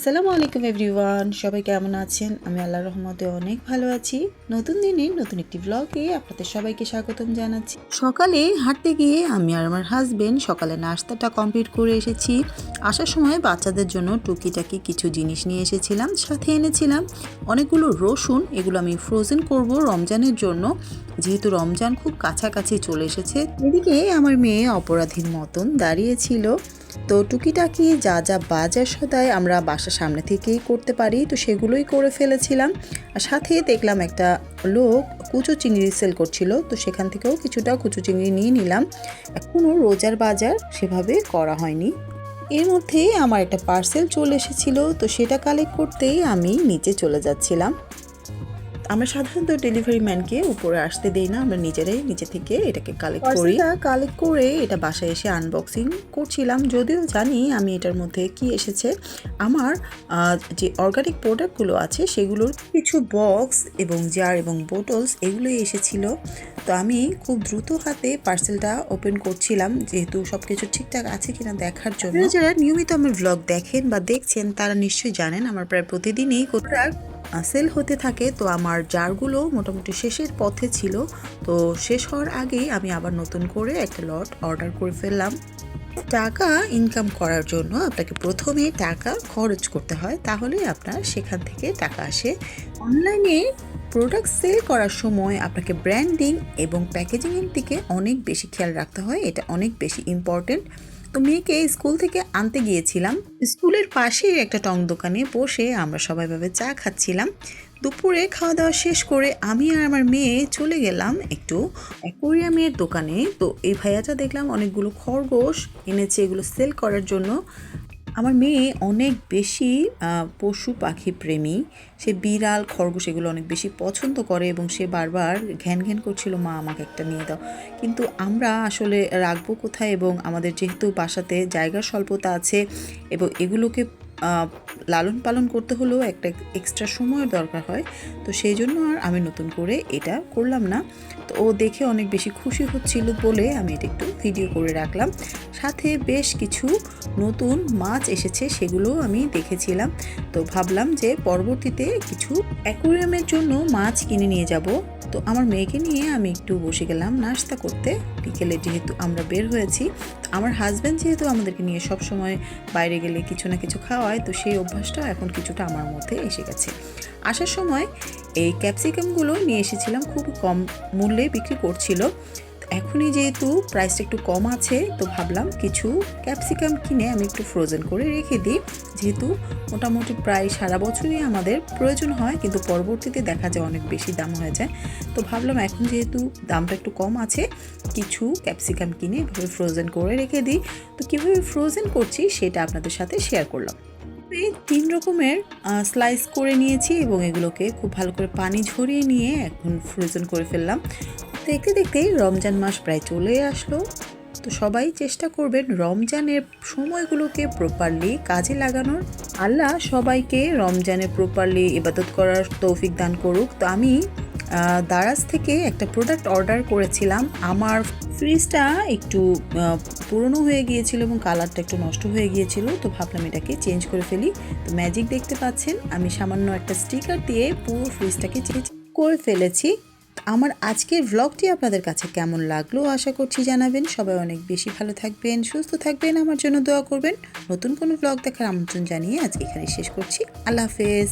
আসসালামু আলাইকুম এভরিওয়ান, সবাই কেমন আছেন? আমি আল্লাহর রহমতে অনেক ভালো আছি। নতুন দিনে নতুন একটি ব্লগে আপনাদের সবাইকে স্বাগতম জানাচ্ছি। সকালে হাঁটতে গিয়ে আমি আর আমার হাজবেন্ড সকালে নাস্তাটা কমপ্লিট করে এসেছি। আসার সময় বাচ্চাদের জন্য টুকিটাকি কিছু জিনিস নিয়ে এসেছিলাম, সাথে এনেছিলাম অনেকগুলো রসুন। এগুলো আমি ফ্রোজেন করব রমজানের জন্য, যেহেতু রমজান খুব কাছাকাছি চলে এসেছে। এদিকে আমার মেয়ে অপরাধীর মতন দাঁড়িয়েছিল। তো টুকিটাকি যা যা বাজার সদাই আমরা বাসার সামনে থেকেই করতে পারি, তো সেগুলোই করে ফেলেছিলাম। আর সাথে দেখলাম একটা লোক কুচো চিংড়ি সেল করছিল, তো সেখান থেকেও কিছুটা কুচো চিংড়ি নিয়ে নিলাম। এখনও রোজার বাজার সেভাবে করা হয়নি। এর মধ্যেই আমার একটা পার্সেল চলে এসেছিল, তো সেটা কালেক্ট করতেই আমি নিচে চলে যাচ্ছিলাম। আমরা সাধারণত ডেলিভারি ম্যানকে উপরে আসতে দেই না, আমরা নিজেরাই নিচে থেকে এটাকে কালেক্ট করি। কালেক্ট করে এটা বাসায় এসে আনবক্সিং করছিলাম, যদিও জানি আমি এটার মধ্যে কি এসেছে। আমার যে অর্গানিক প্রোডাক্টগুলো আছে সেগুলোর কিছু বক্স এবং জার এবং বোটলস এগুলোই এসেছিল। তো আমি খুব দ্রুত হাতে পার্সেলটা ওপেন করছিলাম, যেহেতু সব কিছু ঠিকঠাক আছে কিনা দেখার জন্য। যারা নিয়মিত আমার ব্লগ দেখেন বা দেখছেন তারা নিশ্চয়ই জানেন আমার প্রায় প্রতিদিনই সেল হতে থাকে। তো আমার জারগুলো মোটামুটি শেষের পথে ছিল, তো শেষ হওয়ার আগেই আমি আবার নতুন করে একটা লট অর্ডার করে ফেললাম। টাকা ইনকাম করার জন্য আপনাকে প্রথমে টাকা খরচ করতে হয়, তাহলে আপনার সেখান থেকে টাকা আসে। অনলাইনে প্রোডাক্ট সেল করার সময় আপনাকে ব্র্যান্ডিং এবং প্যাকেজিংয়ের দিকে অনেক বেশি খেয়াল রাখতে হয়, এটা অনেক বেশি ইম্পর্টেন্ট। তো মেয়েকে স্কুল থেকে আনতে গিয়েছিলাম, স্কুলের পাশে একটা টং দোকানে বসে আমরা সবাই ভাবে চা খাচ্ছিলাম। দুপুরে খাওয়া দাওয়া শেষ করে আমি আর আমার মেয়ে চলে গেলাম একটু অ্যাকোরিয়ামের দোকানে। তো এই ভাইয়াটা দেখলাম অনেকগুলো খরগোশ এনেছে এগুলো সেল করার জন্য। আমার মেয়ে অনেক বেশি পশু পাখি প্রেমী, সে বিড়াল খরগোশ এগুলো অনেক বেশি পছন্দ করে এবং সে বারবার ঘ্যান ঘ্যান করছিল, মা আমাকে একটা নিয়ে দাও। কিন্তু আমরা আসলে রাখবো কোথায়, এবং আমাদের যেহেতু বাসাতে জায়গার স্বল্পতা আছে এবং এগুলোকে লালন পালন করতে হলেও একটা এক্সট্রা সময়ের দরকার হয়, তো সেই জন্য আর আমি নতুন করে এটা করলাম না। তো ও দেখে অনেক বেশি খুশি হচ্ছিল বলে আমি এটা একটু ভিডিও করে রাখলাম। সাথে বেশ কিছু নতুন মাছ এসেছে, সেগুলো আমি দেখেছিলাম। তো ভাবলাম যে পরবর্তীতে কিছু অ্যাকোরিয়ামের জন্য মাছ কিনে নিয়ে যাব। তো আমার মেয়েকে নিয়ে আমি একটু বসে গেলাম নাস্তা করতে। বিকেলে যেহেতু আমরা বের হয়েছি, আমার হাজব্যান্ড যেহেতু আমাদেরকে নিয়ে সব সময় বাইরে গেলে কিছু না কিছু খাওয়ায়, তো সেই অভ্যাসটা এখন কিছুটা আমার মধ্যে এসে গেছে। আসার সময় এই ক্যাপসিকামগুলো নিয়ে এসেছিলাম, খুব কম মূল্যে বিক্রি করছিল। এখনই যেহেতু প্রাইসটা একটু কম আছে, তো ভাবলাম কিছু ক্যাপসিকাম কিনে আমি একটু ফ্রোজেন করে রেখে দিই, যেহেতু মোটামুটি প্রায় সারা বছরই আমাদের প্রয়োজন হয়, কিন্তু পরবর্তীতে দেখা যায় অনেক বেশি দাম হয়ে যায়। তো ভাবলাম এখন যেহেতু দামটা একটু কম আছে, কিছু ক্যাপসিকাম কিনে এভাবে ফ্রোজেন করে রেখে দিই। তো কীভাবে ফ্রোজেন করছি সেটা আপনাদের সাথে শেয়ার করলাম। 3 রকমের স্লাইস করে নিয়েছি এবং এগুলোকে খুব ভালো করে পানি ঝরিয়ে নিয়ে এখন ফ্রোজেন করে ফেললাম। দেখতে দেখতেই রমজান মাস প্রায় চলে আসলো। তো সবাই চেষ্টা করবেন রমজানের সময়গুলোকে প্রপারলি কাজে লাগানোর। আল্লাহ সবাইকে রমজানে প্রপারলি ইবাদত করার তৌফিক দান করুক। তো আমি দারাজ থেকে একটা প্রোডাক্ট অর্ডার করেছিলাম। আমার ফ্রিজটা একটু পুরনো হয়ে গিয়েছিল এবং কালারটা একটু নষ্ট হয়ে গিয়েছিল, তো ভাবলাম এটাকে চেঞ্জ করে ফেলি। তো ম্যাজিক দেখতে পাচ্ছেন, আমি সামান্য একটা স্টিকার দিয়ে পুরো ফ্রিজটাকে চেঞ্জ করে ফেলেছি। আমার আজকের ভ্লগটি আপনাদের কাছে কেমন লাগলো আশা করছি জানাবেন। সবাই অনেক বেশি ভালো থাকবেন, সুস্থ থাকবেন, আমার জন্য দোয়া করবেন। নতুন কোনো ভ্লগ দেখার আমন্ত্রণ জানিয়ে আজকে এখানে শেষ করছি। আল্লাহ হাফেজ।